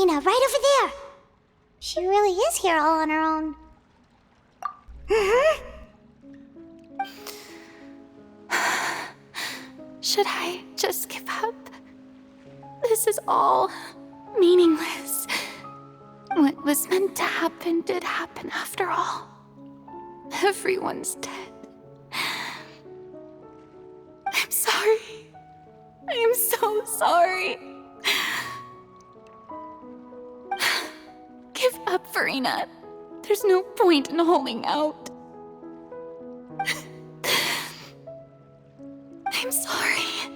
Farina, right over there. She really is here all on her own. Should I just give up? This is all meaningless. What was meant to happen did happen after all. Everyone's dead. I'm sorry. I am so sorry. Give up, Farina. There's no point in holding out. I'm sorry.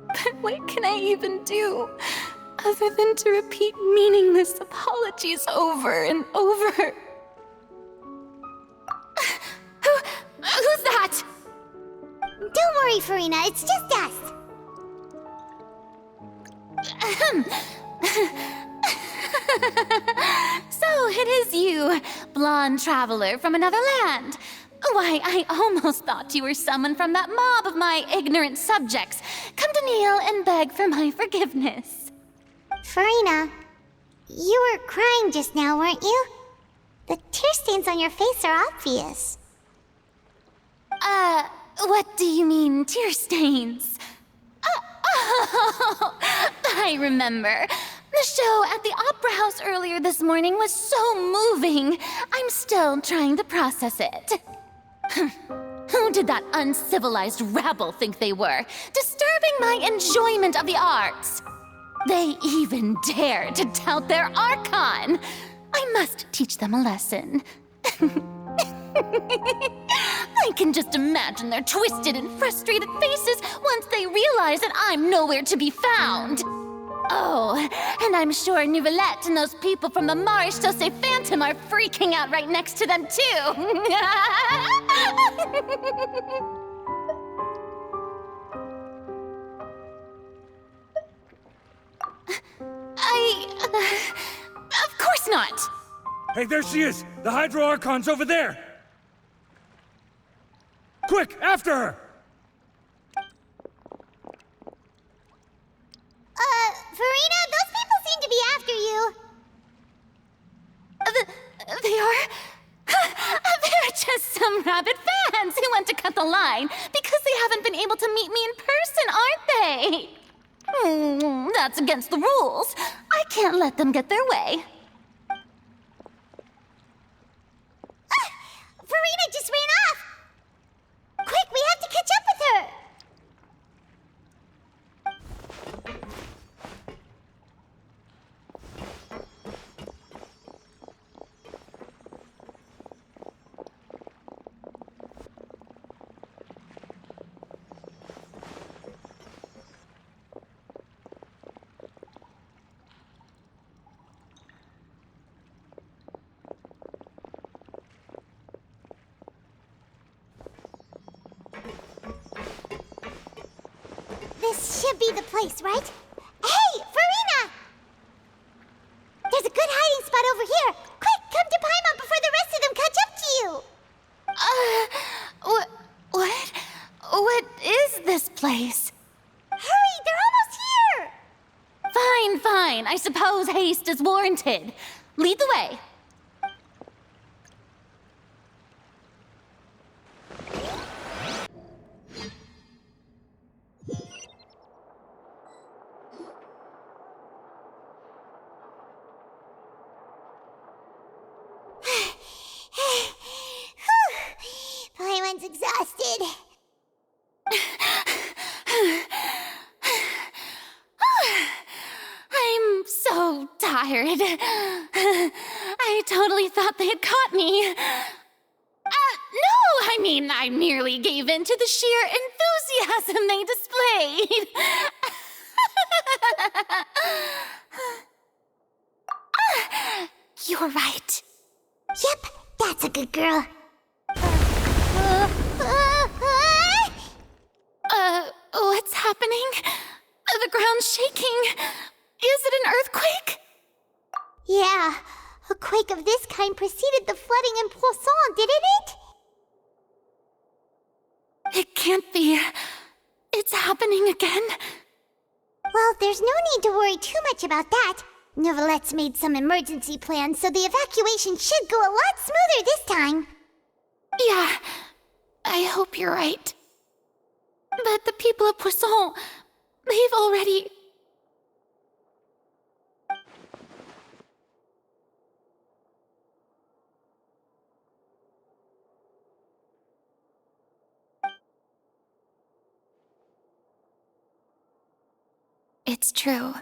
But what can I even do other than to repeat meaningless apologies over and over? Who's that? Don't worry, Farina, it's just us. So it is you, blonde traveler from another land. Why, I almost thought you were someone from that mob of my ignorant subjects, come to kneel and beg for my forgiveness. Farina, you were crying just now, weren't you? The tear stains on your face are obvious. What do you mean, tear stains? Oh, I remember. The show at the Opera House earlier this morning was so moving. I'm still trying to process it. Who did that uncivilized rabble think they were, disturbing my enjoyment of the arts? They even dare to tout their Archon. I must teach them a lesson. I can just imagine their twisted and frustrated faces once they realize that I'm nowhere to be found. Oh, and I'm sure Nouvellette and those people from the Marche Chaussee Phantom are freaking out right next to them, too. Of course not. Hey, there she is! The Hydro Archon's over there! Quick, after her! Farina, those people seem to be after you. They are? They're just some rabid fans who want to cut the line because they haven't been able to meet me in person, aren't they? That's against the rules. I can't let them get their way. Farina just ran off! Quick, we have to catch up with her! This should be the place, right? Hey, Farina! There's a good hiding spot over here. Quick, come to Paimon before the rest of them catch up to you. What is this place? Hurry, they're almost here. Fine. I suppose haste is warranted. Lead the way. Paimon's exhausted. I'm so tired. I totally thought they had caught me. No, I merely gave in to the sheer enthusiasm they displayed. You're right. Yep, that's a good girl. What's happening? The ground's shaking. Is it an earthquake? Yeah, a quake of this kind preceded the flooding in Poisson, didn't it? It can't be. It's happening again. Well, there's no need to worry too much about that. Neverlette's made some emergency plans, so the evacuation should go a lot smoother this time. Yeah, I hope you're right. But the people of Poisson, they've already... It's true.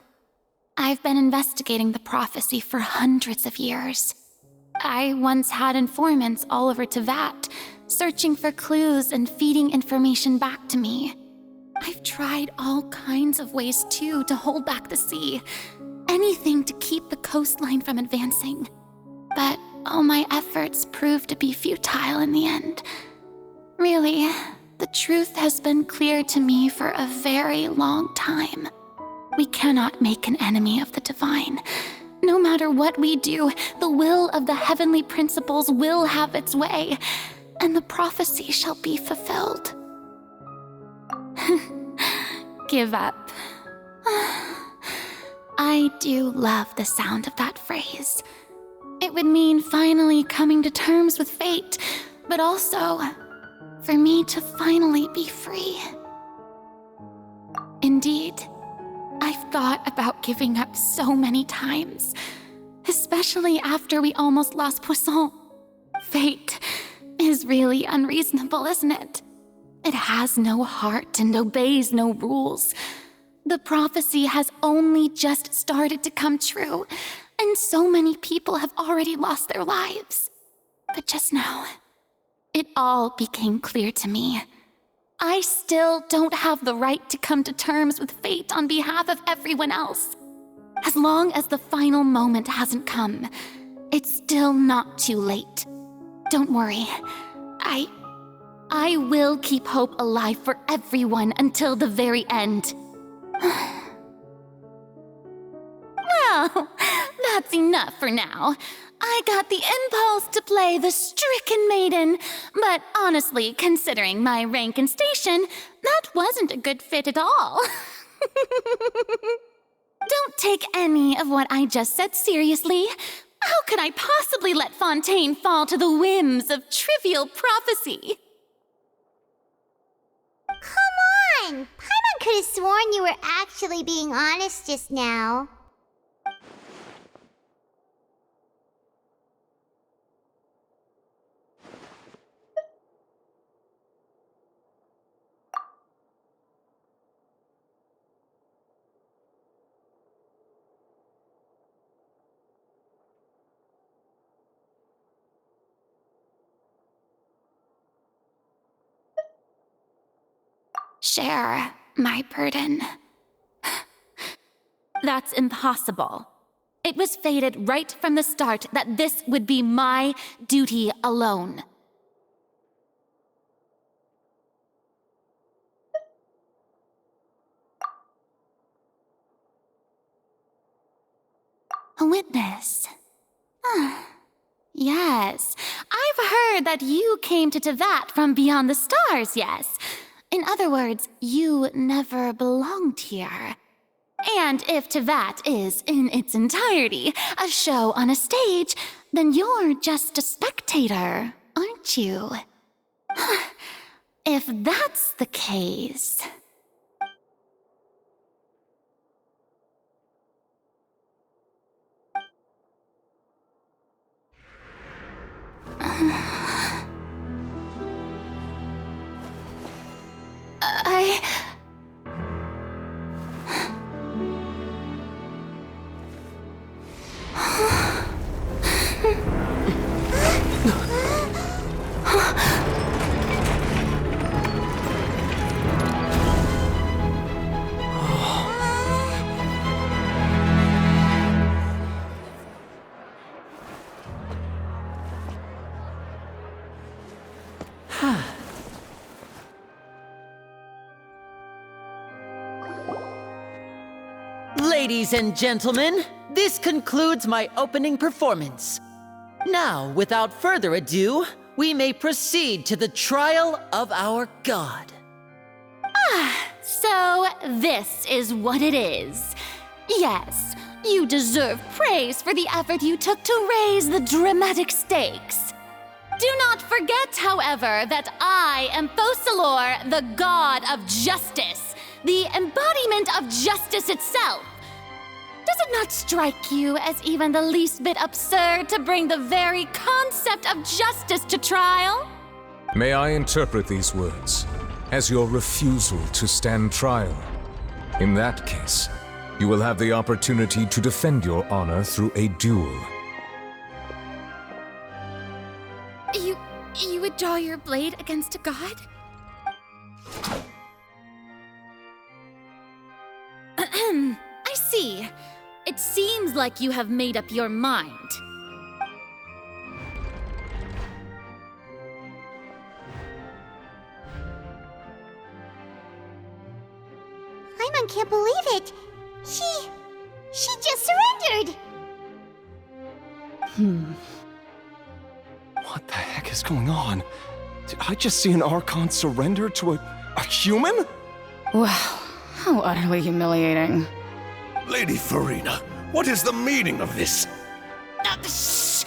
I've been investigating the prophecy for hundreds of years. I once had informants all over Tevat, searching for clues and feeding information back to me. I've tried all kinds of ways, too, to hold back the sea. Anything to keep the coastline from advancing. But all my efforts proved to be futile in the end. Really, the truth has been clear to me for a very long time. We cannot make an enemy of the divine. No matter what we do, the will of the heavenly principles will have its way, and the prophecy shall be fulfilled. Give up. I do love the sound of that phrase. It would mean finally coming to terms with fate, but also for me to finally be free. Indeed, I've thought about giving up so many times, especially after we almost lost Poisson. Fate is really unreasonable, isn't it? It has no heart and obeys no rules. The prophecy has only just started to come true, and so many people have already lost their lives. But just now, it all became clear to me. I still don't have the right to come to terms with fate on behalf of everyone else. As long as the final moment hasn't come, it's still not too late. Don't worry. I will keep hope alive for everyone until the very end. Well, that's enough for now. I got the impulse to play the stricken maiden, but honestly, considering my rank and station, that wasn't a good fit at all. Don't take any of what I just said seriously. How could I possibly let Fontaine fall to the whims of trivial prophecy? Come on! Paimon could have sworn you were actually being honest just now. Share my burden. That's impossible. It was fated right from the start that this would be my duty alone. A witness. Yes, I've heard that you came to Tevat from beyond the stars, yes. In other words, you never belonged here. And if Tevat is, in its entirety, a show on a stage, then you're just a spectator, aren't you? If that's the case... Ladies and gentlemen, this concludes my opening performance. Now, without further ado, we may proceed to the trial of our god. So this is what it is. Yes, You deserve praise for the effort you took to raise the dramatic stakes. Do not forget, however, that I am Focalor, the god of justice, the embodiment of justice itself. Does it not strike you as even the least bit absurd to bring the very concept of justice to trial? May I interpret these words as your refusal to stand trial? In that case, you will have the opportunity to defend your honor through a duel. You would draw your blade against a god? I see. It seems like you have made up your mind. Paimon can't believe it. She just surrendered. What the heck is going on? Did I just see an Archon surrender to a human? Wow, how utterly humiliating. Lady Farina, what is the meaning of this? Shh!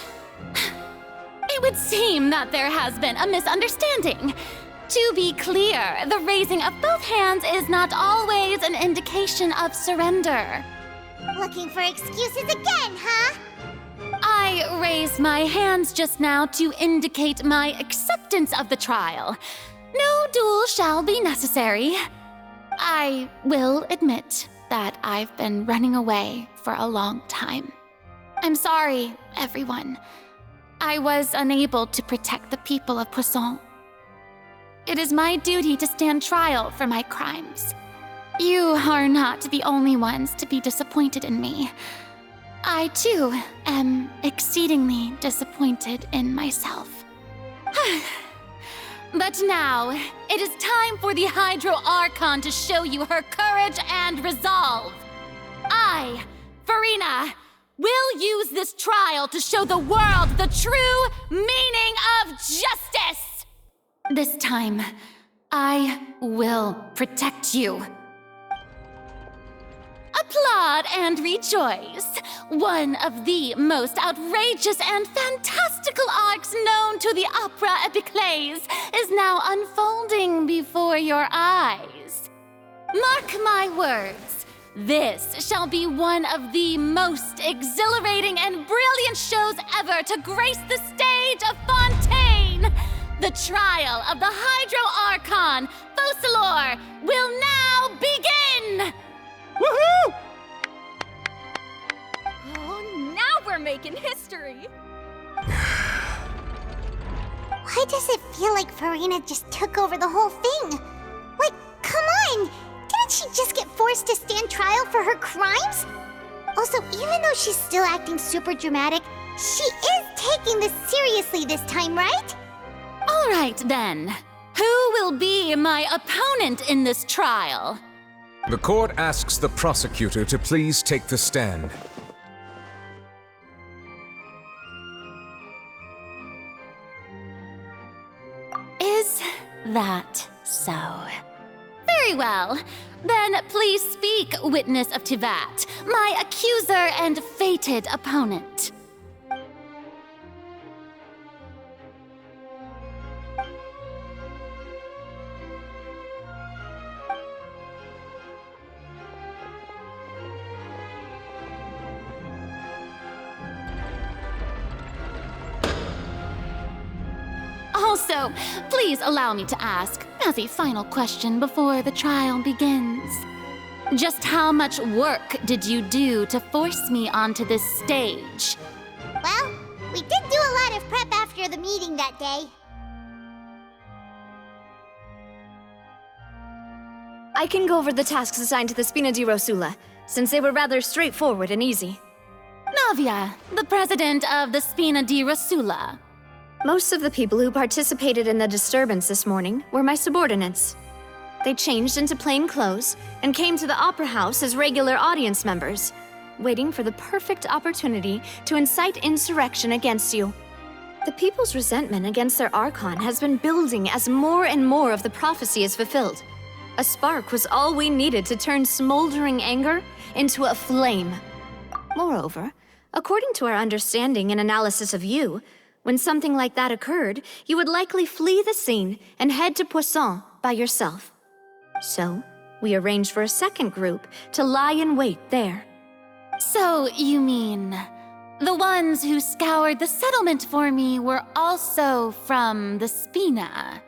It would seem that there has been a misunderstanding. To be clear, the raising of both hands is not always an indication of surrender. Looking for excuses again, huh? I raised my hands just now to indicate my acceptance of the trial. No duel shall be necessary. I will admit that I've been running away for a long time. I'm sorry, everyone. I was unable to protect the people of Poisson. It is my duty to stand trial for my crimes. You are not the only ones to be disappointed in me. I, too, am exceedingly disappointed in myself. But now, it is time for the Hydro Archon to show you her courage and resolve. I, Farina, will use this trial to show the world the true meaning of justice! This time, I will protect you. Applaud and rejoice! One of the most outrageous and fantastical arcs known to the opera epiclese is now unfolding before your eyes. Mark my words, this shall be one of the most exhilarating and brilliant shows ever to grace the stage of Fontaine! The trial of the Hydro Archon, Focalor, will now begin! Woohoo! Oh, now we're making history! Why does it feel like Farina just took over the whole thing? Like, come on! Didn't she just get forced to stand trial for her crimes? Also, even though she's still acting super dramatic, she is taking this seriously this time, right? All right, then. Who will be my opponent in this trial? The court asks the prosecutor to please take the stand. Is that so? Very well. Then please speak, witness of Tivat, my accuser and fated opponent. Also, please allow me to ask, as a final question before the trial begins. Just how much work did you do to force me onto this stage? Well, we did do a lot of prep after the meeting that day. I can go over the tasks assigned to the Spina di Rosula, since they were rather straightforward and easy. Navia, the president of the Spina di Rosula. Most of the people who participated in the disturbance this morning were my subordinates. They changed into plain clothes and came to the Opera House as regular audience members, waiting for the perfect opportunity to incite insurrection against you. The people's resentment against their Archon has been building as more and more of the prophecy is fulfilled. A spark was all we needed to turn smoldering anger into a flame. Moreover, according to our understanding and analysis of you, when something like that occurred, you would likely flee the scene and head to Poisson by yourself. So, we arranged for a second group to lie in wait there. So, you mean the ones who scoured the settlement for me were also from the Spina?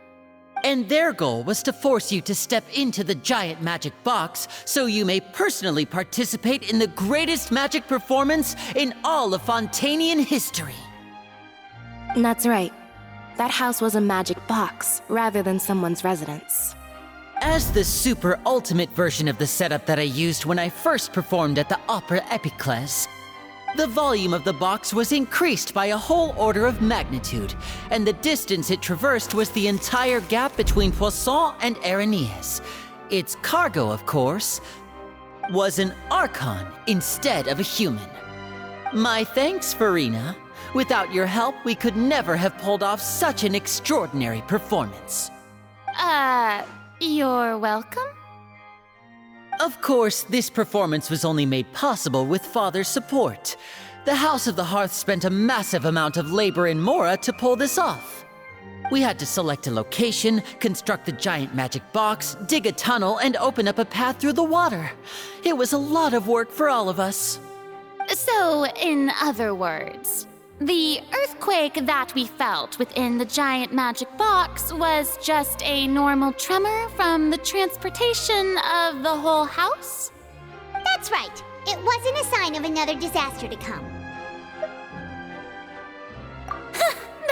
And their goal was to force you to step into the giant magic box so you may personally participate in the greatest magic performance in all of Fontainian history. That's right. That house was a magic box, rather than someone's residence. As the super ultimate version of the setup that I used when I first performed at the Opera Epiclese, the volume of the box was increased by a whole order of magnitude, and the distance it traversed was the entire gap between Poisson and Aranias. Its cargo, of course, was an Archon instead of a human. My thanks, Farina. Without your help, we could never have pulled off such an extraordinary performance. You're welcome? Of course, this performance was only made possible with Father's support. The House of the Hearth spent a massive amount of labor in Mora to pull this off. We had to select a location, construct the giant magic box, dig a tunnel, and open up a path through the water. It was a lot of work for all of us. So, in other words, the earthquake that we felt within the giant magic box was just a normal tremor from the transportation of the whole house? That's right. It wasn't a sign of another disaster to come.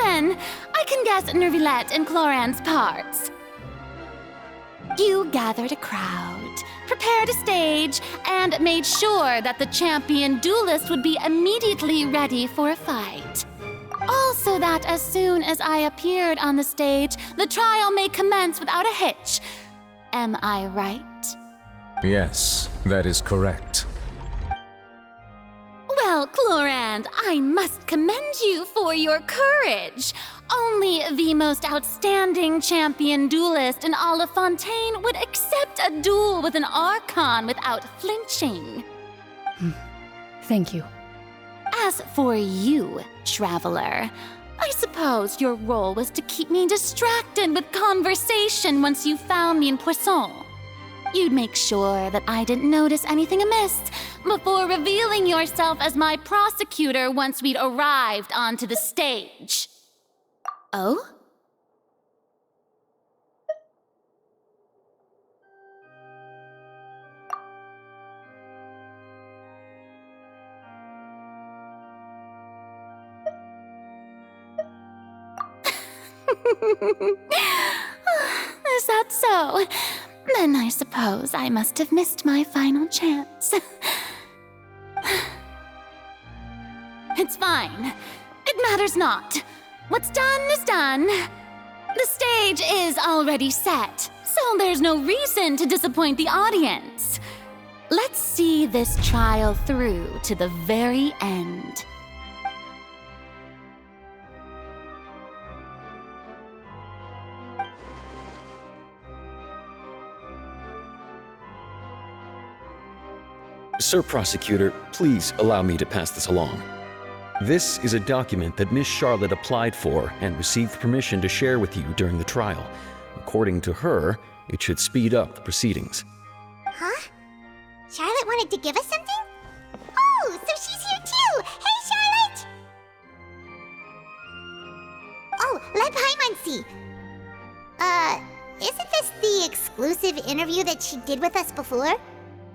Then, I can guess Nervilette and Cloran's parts. You gathered a crowd, prepared a stage, and made sure that the champion duelist would be immediately ready for a fight. Also that as soon as I appeared on the stage, the trial may commence without a hitch. Am I right? Yes, that is correct. Well, Clorand, I must commend you for your courage. Only the most outstanding champion duelist in all of Fontaine would accept a duel with an Archon without flinching. Thank you. As for you, Traveler, I suppose your role was to keep me distracted with conversation once you found me in Poisson. You'd make sure that I didn't notice anything amiss before revealing yourself as my prosecutor once we'd arrived onto the stage. Oh? Is that so? Then I suppose I must have missed my final chance. It's fine. It matters not. What's done is done. The stage is already set, so there's no reason to disappoint the audience. Let's see this trial through to the very end. Sir Prosecutor, please allow me to pass this along. This is a document that Miss Charlotte applied for and received permission to share with you during the trial. According to her, it should speed up the proceedings. Huh? Charlotte wanted to give us something? Oh, so she's here too! Hey, Charlotte! Oh, let Paimon see. Isn't this the exclusive interview that she did with us before?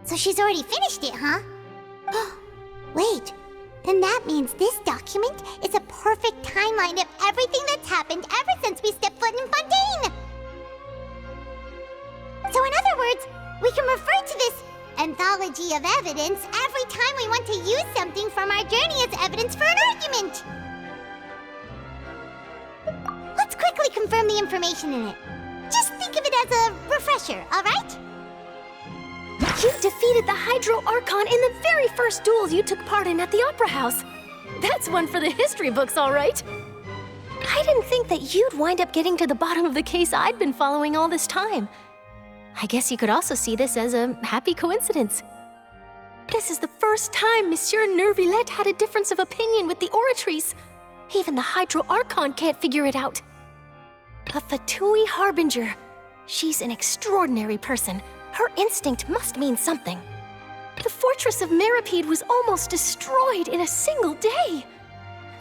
So she's already finished it, huh? Wait, then that means this document is a perfect timeline of everything that's happened ever since we stepped foot in Fontaine! So in other words, we can refer to this anthology of evidence every time we want to use something from our journey as evidence for an argument! Let's quickly confirm the information in it. Just think of it as a refresher, alright? You defeated the Hydro Archon in the very first duel you took part in at the Opera House. That's one for the history books, all right. I didn't think that you'd wind up getting to the bottom of the case I'd been following all this time. I guess you could also see this as a happy coincidence. This is the first time Monsieur Nervillette had a difference of opinion with the Oratrice. Even the Hydro Archon can't figure it out. A Fatui Harbinger. She's an extraordinary person. Her instinct must mean something. The fortress of Meripede was almost destroyed in a single day.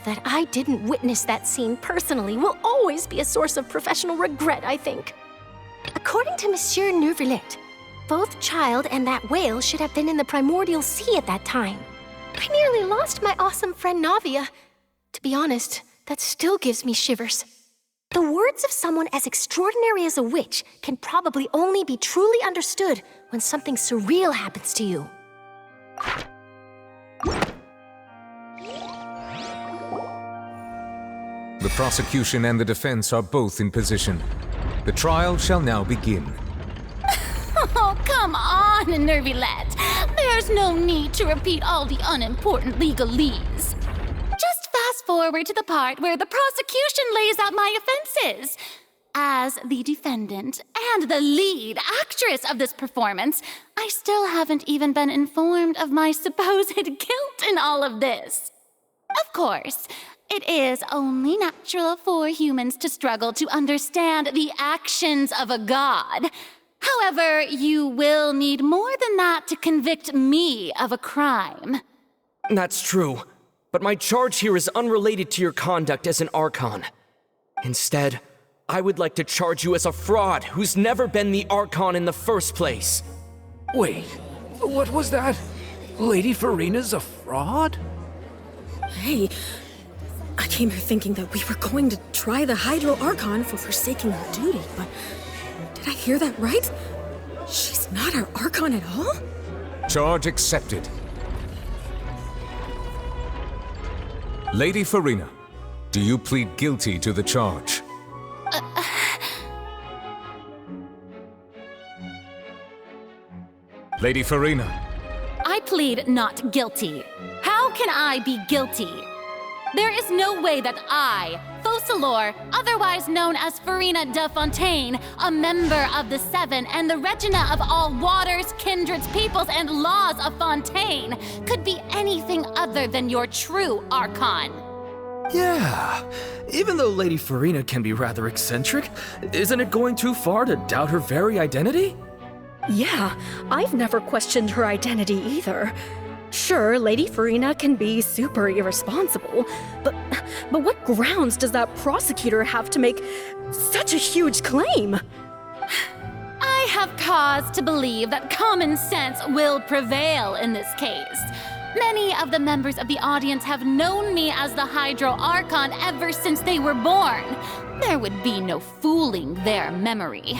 That I didn't witness that scene personally will always be a source of professional regret, I think. According to Monsieur Nervillette, both Child and that whale should have been in the primordial sea at that time. I nearly lost my awesome friend Navia. To be honest, that still gives me shivers. The words of someone as extraordinary as a witch can probably only be truly understood when something surreal happens to you. The prosecution and the defense are both in position. The trial shall now begin. Oh, come on, Nervillette. There's no need to repeat all the unimportant legalese. Just fast forward to the part where the prosecution lays out my offenses. As the defendant and the lead actress of this performance, I still haven't even been informed of my supposed guilt in all of this. Of course, it is only natural for humans to struggle to understand the actions of a god. However, you will need more than that to convict me of a crime. That's true, but my charge here is unrelated to your conduct as an Archon. Instead, I would like to charge you as a fraud who's never been the Archon in the first place. Wait, what was that? Lady Farina's a fraud? Hey, I came here thinking that we were going to try the Hydro Archon for forsaking our duty, but did I hear that right? She's not our Archon at all? Charge accepted. Lady Farina, do you plead guilty to the charge? Lady Farina. I plead not guilty. How can I be guilty? There is no way that I, Focalor, otherwise known as Farina de Fontaine, a member of the Seven and the Regina of all waters, kindreds, peoples, and laws of Fontaine, could be anything other than your true Archon. Yeah, even though Lady Farina can be rather eccentric, isn't it going too far to doubt her very identity? Yeah, I've never questioned her identity either. Sure, Lady Farina can be super irresponsible, but what grounds does that prosecutor have to make such a huge claim? I have cause to believe that common sense will prevail in this case. Many of the members of the audience have known me as the Hydro Archon ever since they were born. There would be no fooling their memory.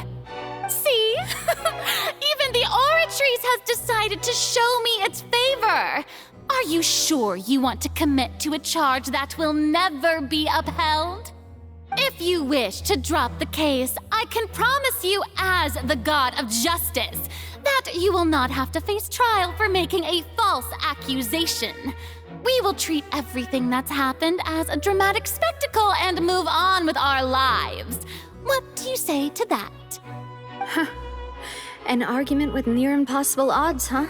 See? Even the Oratrice has decided to show me its favor. Are you sure you want to commit to a charge that will never be upheld? If you wish to drop the case, I can promise you as the God of Justice that you will not have to face trial for making a false accusation. We will treat everything that's happened as a dramatic spectacle and move on with our lives. What do you say to that? Huh. An argument with near impossible odds, huh?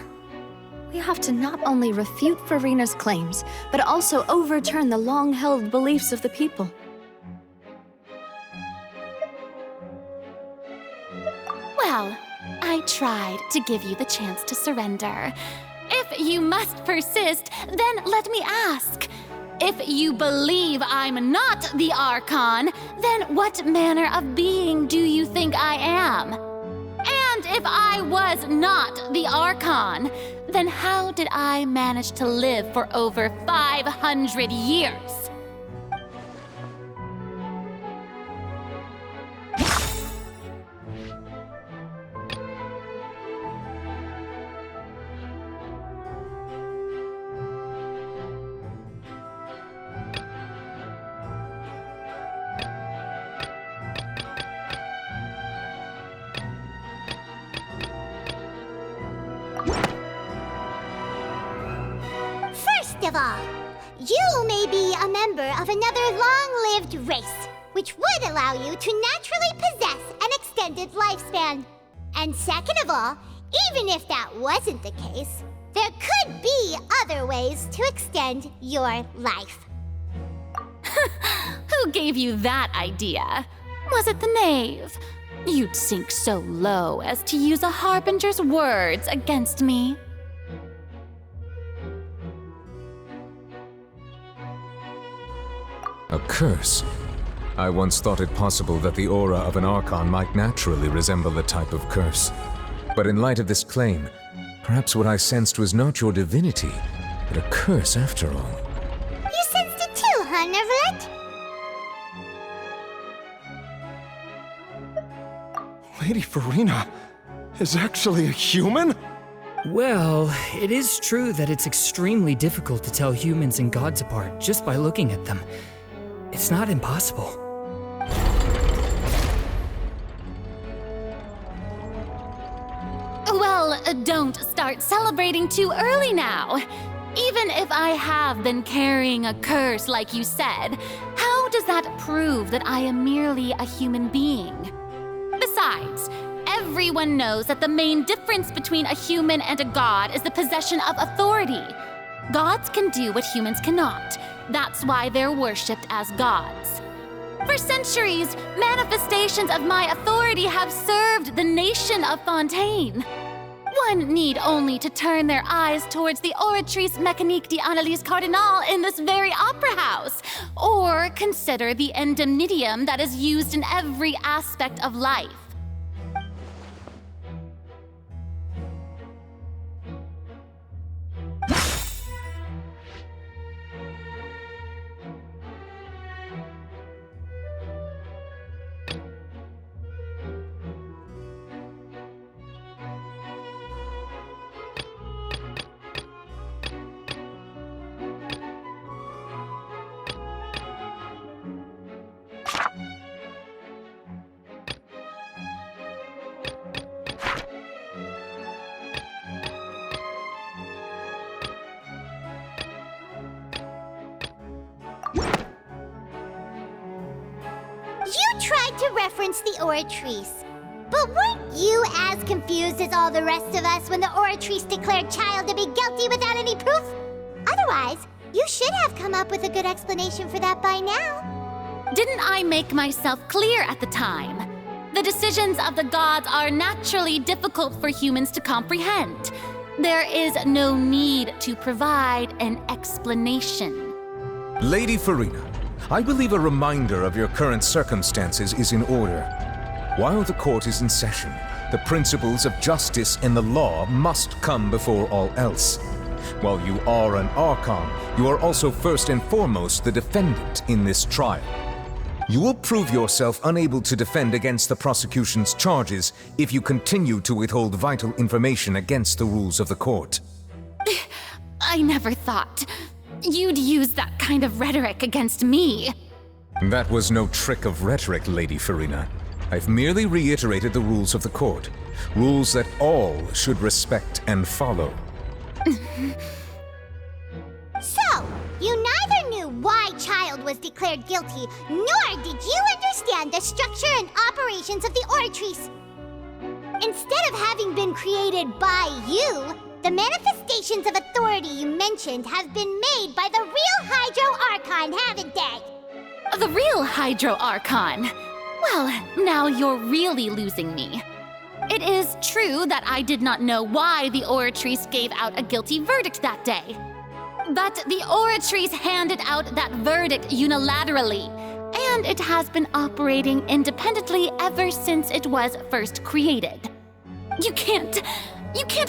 We have to not only refute Farina's claims, but also overturn the long-held beliefs of the people. Well, I tried to give you the chance to surrender. If you must persist, then let me ask. If you believe I'm not the Archon, then what manner of being do you think I am? And if I was not the Archon, then how did I manage to live for over 500 years? First of all, you may be a member of another long-lived race, which would allow you to naturally possess an extended lifespan. And second of all, even if that wasn't the case, There could be other ways to extend your life. Who gave you that idea? Was it the knave? You'd sink so low as to use a harbinger's words against me. A curse? I once thought it possible that the aura of an Archon might naturally resemble the type of curse. But in light of this claim, perhaps what I sensed was not your divinity, but a curse after all. You sensed it too, huh, Neverett? Lady Farina is actually a human? Well, it is true that it's extremely difficult to tell humans and gods apart just by looking at them. It's not impossible. Well, don't start celebrating too early now. Even if I have been carrying a curse like you said, how does that prove that I am merely a human being? Besides, everyone knows that the main difference between a human and a god is the possession of authority. Gods can do what humans cannot. That's why they're worshipped as gods. For centuries, manifestations of my authority have served the nation of Fontaine. One need only to turn their eyes towards the Oratrice Mécanique d'Analyse Cardinal in this very opera house, or consider the indemnitium that is used in every aspect of life. You tried to reference the Oratrice. But weren't you as confused as all the rest of us when the Oratrice declared Child to be guilty without any proof? Otherwise, you should have come up with a good explanation for that by now. Didn't I make myself clear at the time? The decisions of the gods are naturally difficult for humans to comprehend. There is no need to provide an explanation. Lady Farina, I believe a reminder of your current circumstances is in order. While the court is in session, the principles of justice and the law must come before all else. While you are an Archon, you are also first and foremost the defendant in this trial. You will prove yourself unable to defend against the prosecution's charges if you continue to withhold vital information against the rules of the court. I never thought you'd use that kind of rhetoric against me. That was no trick of rhetoric, Lady Farina. I've merely reiterated the rules of the court. Rules that all should respect and follow. So, you neither knew why Child was declared guilty, nor did you understand the structure and operations of the Oratrice. Instead of having been created by you, the manifestations of authority you mentioned have been made by the real Hydro Archon, haven't they? The real Hydro Archon? Well, now you're really losing me. It is true that I did not know why the Oratrice gave out a guilty verdict that day. But the Oratrice handed out that verdict unilaterally, and it has been operating independently ever since it was first created. You can't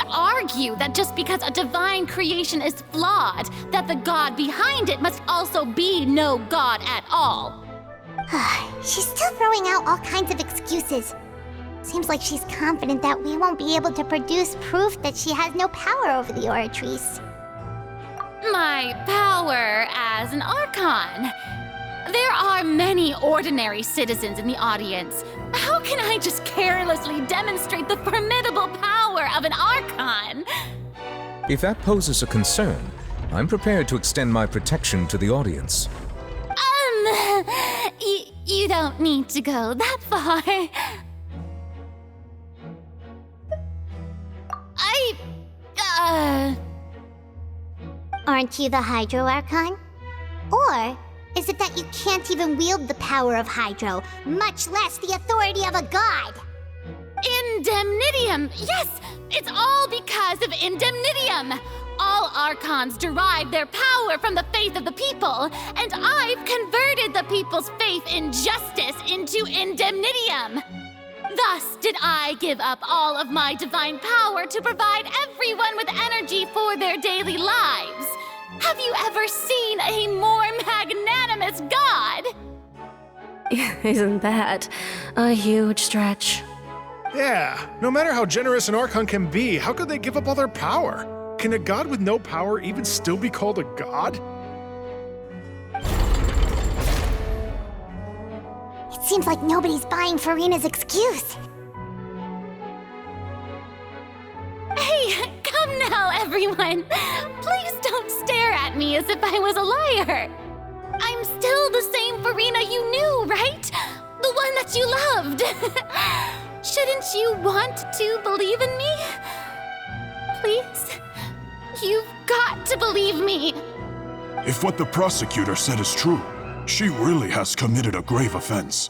argue that just because a divine creation is flawed, that the god behind it must also be no god at all. She's still throwing out all kinds of excuses. Seems like she's confident that we won't be able to produce proof that she has no power over the Oratrice. My power as an Archon. There are many ordinary citizens in the audience. How can I just carelessly demonstrate the formidable power of an Archon? If that poses a concern, I'm prepared to extend my protection to the audience. You don't need to go that far. Aren't you the Hydro Archon? Or is it that you can't even wield the power of Hydro, much less the authority of a god? Indemnitium! Yes! It's all because of Indemnitium! All Archons derive their power from the faith of the people, and I've converted the people's faith in justice into Indemnitium! Thus did I give up all of my divine power to provide everyone with energy for their daily lives. Have you ever seen a more magnanimous god? Isn't that a huge stretch? Yeah, no matter how generous an Archon can be, how could they give up all their power? Can a god with no power even still be called a god? It seems like nobody's buying Farina's excuse. Hey, come now, everyone! Please don't stare at me as if I was a liar! I'm still the same Farina you knew, right? The one that you loved! Shouldn't you want to believe in me? Please? You've got to believe me! If what the prosecutor said is true, she really has committed a grave offense.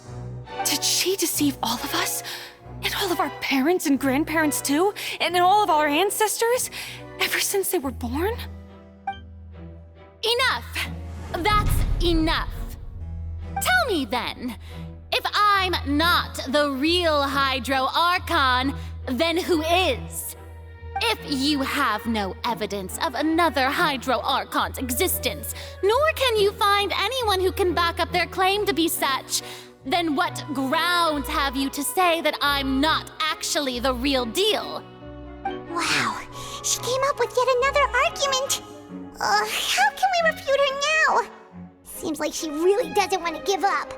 Did she deceive all of us? And all of our parents and grandparents too? And all of our ancestors? Ever since they were born? Enough! That's enough! Tell me then, if I'm not the real Hydro Archon, then who is? If you have no evidence of another Hydro Archon's existence, nor can you find anyone who can back up their claim to be such, then what grounds have you to say that I'm not actually the real deal? Wow, she came up with yet another argument. How can we refute her now? Seems like she really doesn't want to give up.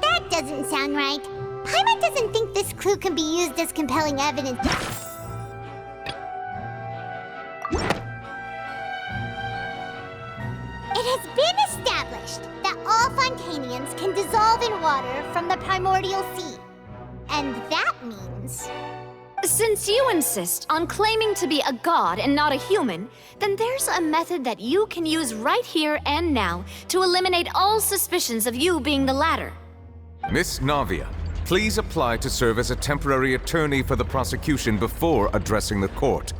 That doesn't sound right. Paimon doesn't think this clue can be used as compelling evidence. It has been established that all Fontainians can dissolve in water from the primordial sea. And that means... Since you insist on claiming to be a god and not a human, then there's a method that you can use right here and now to eliminate all suspicions of you being the latter. Miss Navia, please apply to serve as a temporary attorney for the prosecution before addressing the court.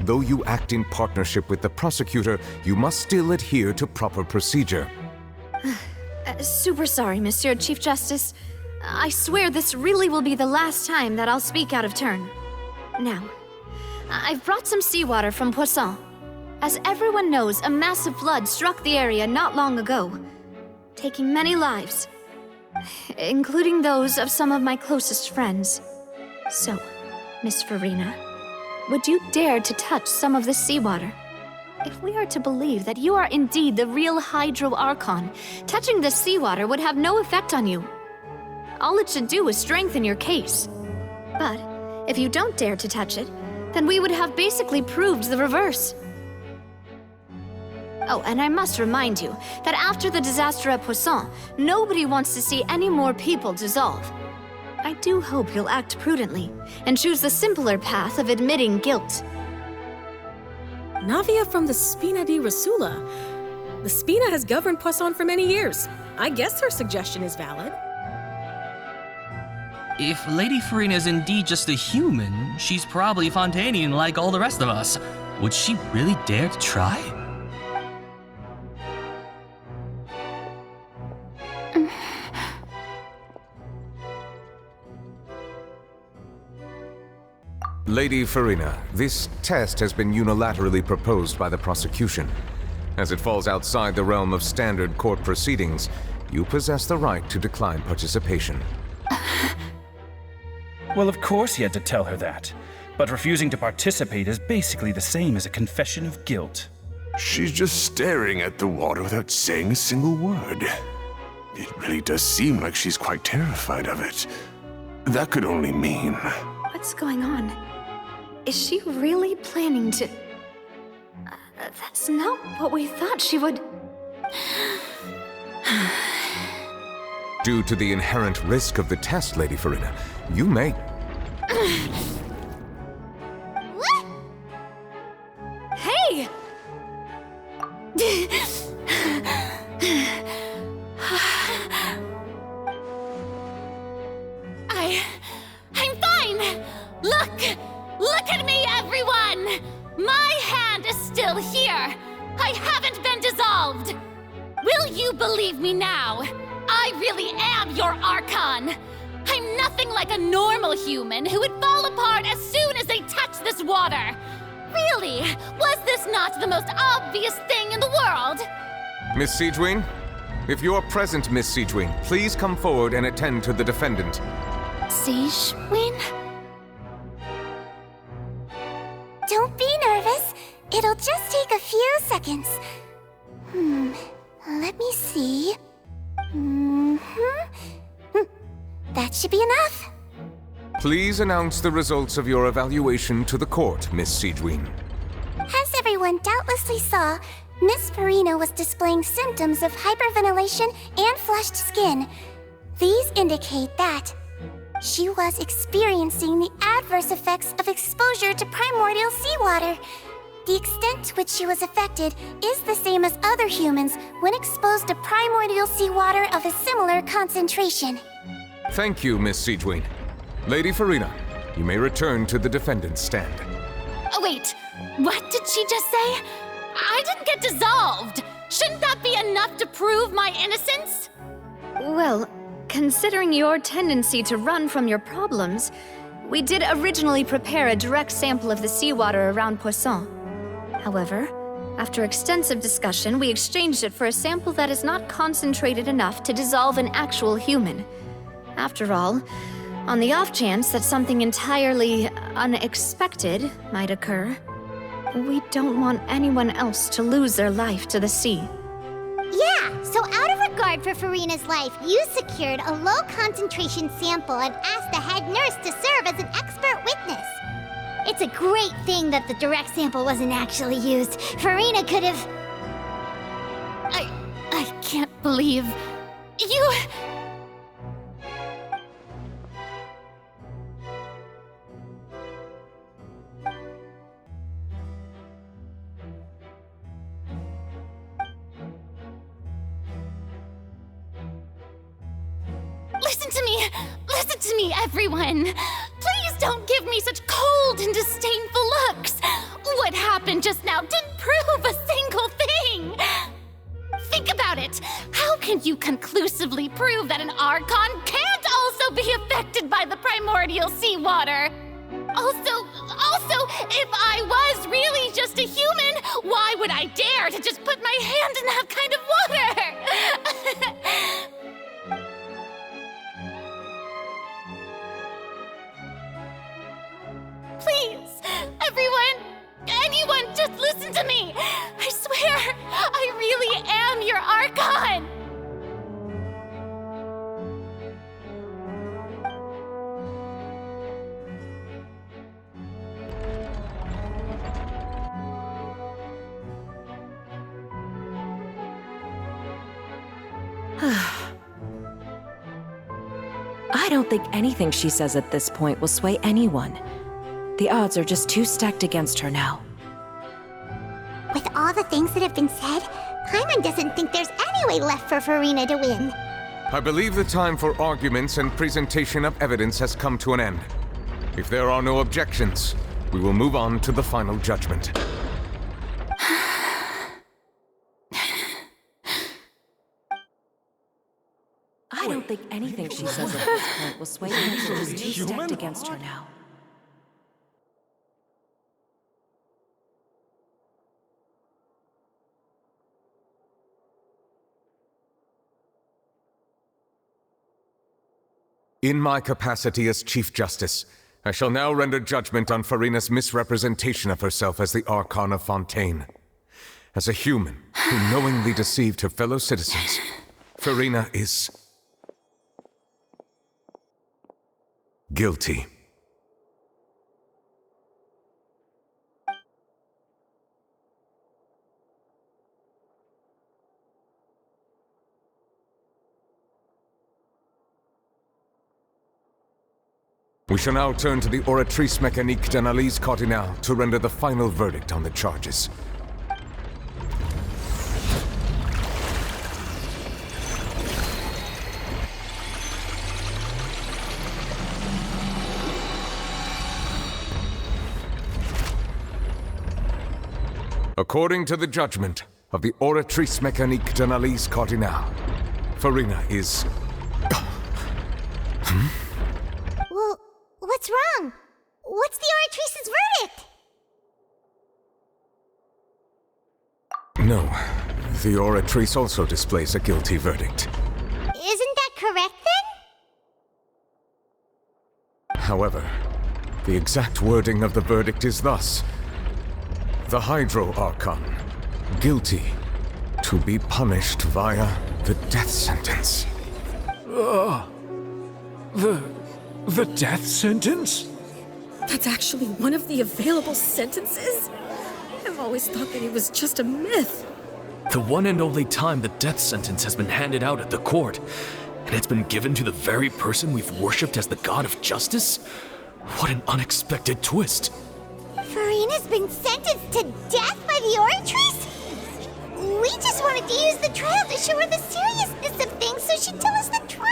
Though you act in partnership with the prosecutor, you must still adhere to proper procedure. Super sorry, Monsieur Chief Justice. I swear this really will be the last time that I'll speak out of turn. Now, I've brought some seawater from Poisson. As everyone knows, a massive flood struck the area not long ago, taking many lives, including those of some of my closest friends. So, Miss Farina, would you dare to touch some of this seawater? If we are to believe that you are indeed the real Hydro Archon, touching this seawater would have no effect on you. All it should do is strengthen your case. But if you don't dare to touch it, then we would have basically proved the reverse. Oh, and I must remind you that after the disaster at Poisson, nobody wants to see any more people dissolve. I do hope you'll act prudently and choose the simpler path of admitting guilt. Navia from the Spina di Rasula. The Spina has governed Poisson for many years. I guess her suggestion is valid. If Lady Farina is indeed just a human, she's probably Fontainian like all the rest of us. Would she really dare to try? Lady Farina, this test has been unilaterally proposed by the prosecution. As it falls outside the realm of standard court proceedings, you possess the right to decline participation. Well, of course he had to tell her that. But refusing to participate is basically the same as a confession of guilt. She's just staring at the water without saying a single word. It really does seem like she's quite terrified of it. That could only mean... What's going on? Is she really planning to... that's not what we thought she would... Due to the inherent risk of the test, Lady Farina, you may... Hey! I'm fine! Look at me, everyone! My hand is still here! I haven't been dissolved! Will you believe me now? I really am your Archon! I'm nothing like a normal human who would fall apart as soon as they touch this water! Really? Was this not the most obvious thing in the world? Miss Siegewing? If you're present, Miss Siegewing, please come forward and attend to the defendant. Siegewing? Don't be nervous. It'll just take a few seconds. Let me see. That should be enough. Please announce the results of your evaluation to the court, Miss Siegewing. As everyone doubtlessly saw, Miss Farina was displaying symptoms of hyperventilation and flushed skin. These indicate that she was experiencing the adverse effects of exposure to primordial seawater. The extent to which she was affected is the same as other humans when exposed to primordial seawater of a similar concentration. Thank you, Miss Siegewing. Lady Farina, you may return to the defendant's stand. Oh, wait, what did she just say? I didn't get dissolved! Shouldn't that be enough to prove my innocence? Well, considering your tendency to run from your problems, we did originally prepare a direct sample of the seawater around Poisson. However, after extensive discussion, we exchanged it for a sample that is not concentrated enough to dissolve an actual human. After all, on the off chance that something entirely unexpected might occur, we don't want anyone else to lose their life to the sea. Yeah, so out of regard for Farina's life, you secured a low-concentration sample and asked the head nurse to serve as an expert witness. It's a great thing that the direct sample wasn't actually used. Farina could have... I can't believe... you... Listen to me, everyone! Please don't give me such cold and disdainful looks! What happened just now didn't prove a single thing! Think about it! How can you conclusively prove that an Archon can't also be affected by the primordial seawater? Also, if I was really just a human, why would I dare to just put my hand in that kind of water? Please, anyone, just listen to me! I swear, I really am your Archon! I don't think anything she says at this point will sway anyone. The odds are just too stacked against her now. With all the things that have been said, Paimon doesn't think there's any way left for Farina to win. I believe the time for arguments and presentation of evidence has come to an end. If there are no objections, we will move on to the final judgment. I don't think anything she says at this point will sway anyone. She's too stacked against her now. In my capacity as Chief Justice, I shall now render judgment on Farina's misrepresentation of herself as the Archon of Fontaine. As a human who knowingly deceived her fellow citizens, Farina is guilty. We shall now turn to the Oratrice Mécanique d'Analyse Cardinale to render the final verdict on the charges. According to the judgment of the Oratrice Mécanique d'Analyse Cardinale, Farina is... Well, what's wrong? What's the Oratrice's verdict? No, the Oratrice also displays a guilty verdict. Isn't that correct then? However, the exact wording of the verdict is thus: the Hydro Archon, guilty, to be punished via the death sentence. The death sentence? That's actually one of the available sentences? I've always thought that it was just a myth. The one and only time the death sentence has been handed out at the court, and it's been given to the very person we've worshipped as the god of justice? What an unexpected twist. Farina's been sentenced to death by the Oratrice? We just wanted to use the trial to show her the seriousness of things so she'd tell us the truth.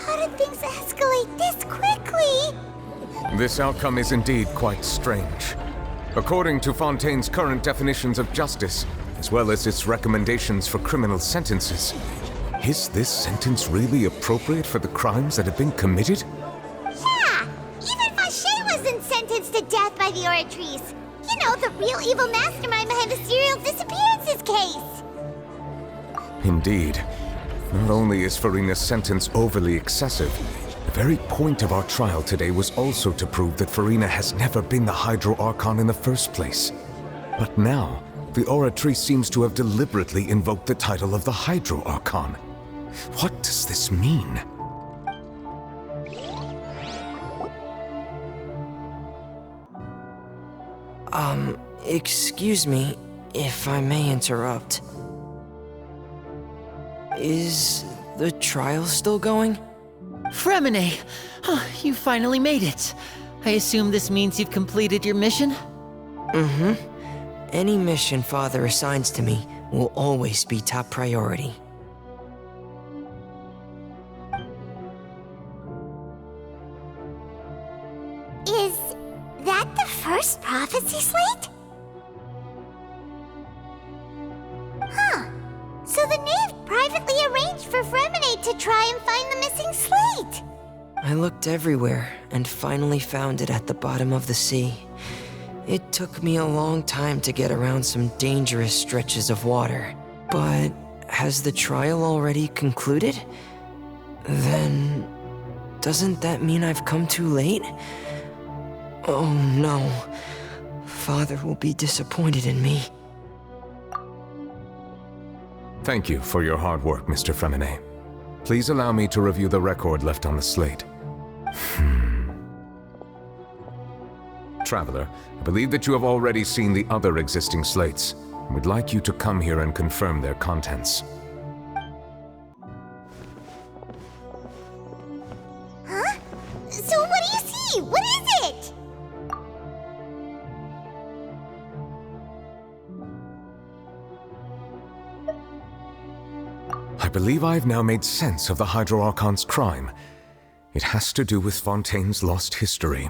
How did things escalate this quickly? This outcome is indeed quite strange. According to Fontaine's current definitions of justice, as well as its recommendations for criminal sentences, is this sentence really appropriate for the crimes that have been committed? Yeah! Even Fauché wasn't sentenced to death by the Oratrice. You know, the real evil mastermind behind the serial disappearances case. Indeed. Not only is Farina's sentence overly excessive, the very point of our trial today was also to prove that Farina has never been the Hydro Archon in the first place. But now, the Oratrice seems to have deliberately invoked the title of the Hydro Archon. What does this mean? Excuse me, if I may interrupt. Is the trial still going? Fremine! You finally made it. I assume this means you've completed your mission? Mm-hmm. Any mission Father assigns to me will always be top priority. Is that the first prophecy slate? Huh. So the knave privately arranged for Fremine to try and find the missing slate. I looked everywhere and finally found it at the bottom of the sea. It took me a long time to get around some dangerous stretches of water. But has the trial already concluded? Then doesn't that mean I've come too late? Oh no. Father will be disappointed in me. Thank you for your hard work, Mr. Fremine. Please allow me to review the record left on the slate. Traveler, I believe that you have already seen the other existing slates, and would like you to come here and confirm their contents. Huh? So what do you see? What is it? I believe I have now made sense of the Hydro Archon's crime. It has to do with Fontaine's lost history.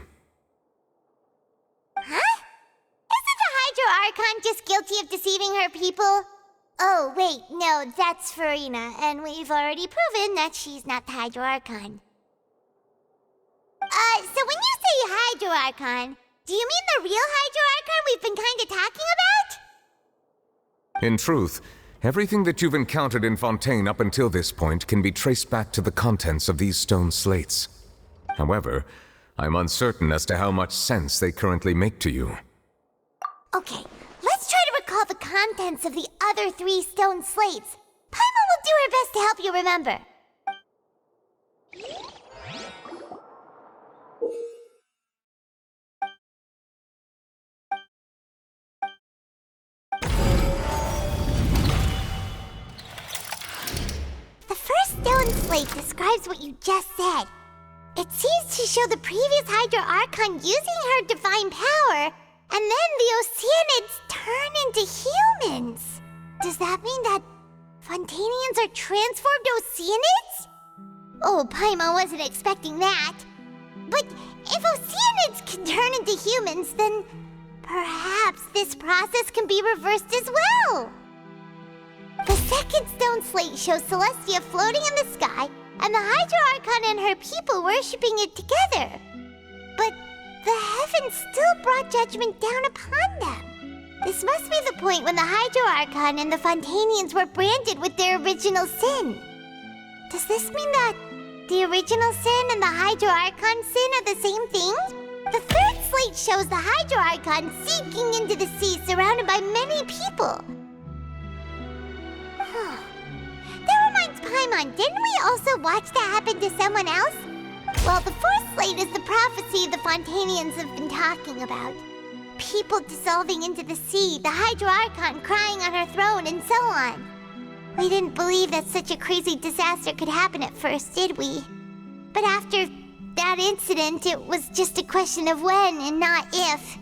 Huh? Isn't the Hydro Archon just guilty of deceiving her people? Oh, wait, no, that's Farina, and we've already proven that she's not the Hydro Archon. So when you say Hydro Archon, do you mean the real Hydro Archon we've been kinda talking about? In truth, Everything that you've encountered in Fontaine up until this point can be traced back to the contents of these stone slates. However, I'm uncertain as to how much sense they currently make to you. Okay, let's try to recall the contents of the other 3 stone slates. Paimon will do her best to help you remember. The first stone slate describes what you just said. It seems to show the previous Hydro Archon using her divine power, and then the Oceanids turn into humans. Does that mean that Fontainians are transformed Oceanids? Oh, Paimon wasn't expecting that. But if Oceanids can turn into humans, then perhaps this process can be reversed as well. The second stone slate shows Celestia floating in the sky, and the Hydro Archon and her people worshipping it together. But the heavens still brought judgment down upon them. This must be the point when the Hydro Archon and the Fontainians were branded with their original sin. Does this mean that the original sin and the Hydro Archon sin are the same thing? The third slate shows the Hydro Archon sinking into the sea surrounded by many people. That reminds Paimon, didn't we also watch that happen to someone else? Well, the fourth slate is the prophecy the Fontainians have been talking about. People dissolving into the sea, the Hydro Archon crying on her throne, and so on. We didn't believe that such a crazy disaster could happen at first, did we? But after that incident, it was just a question of when and not if.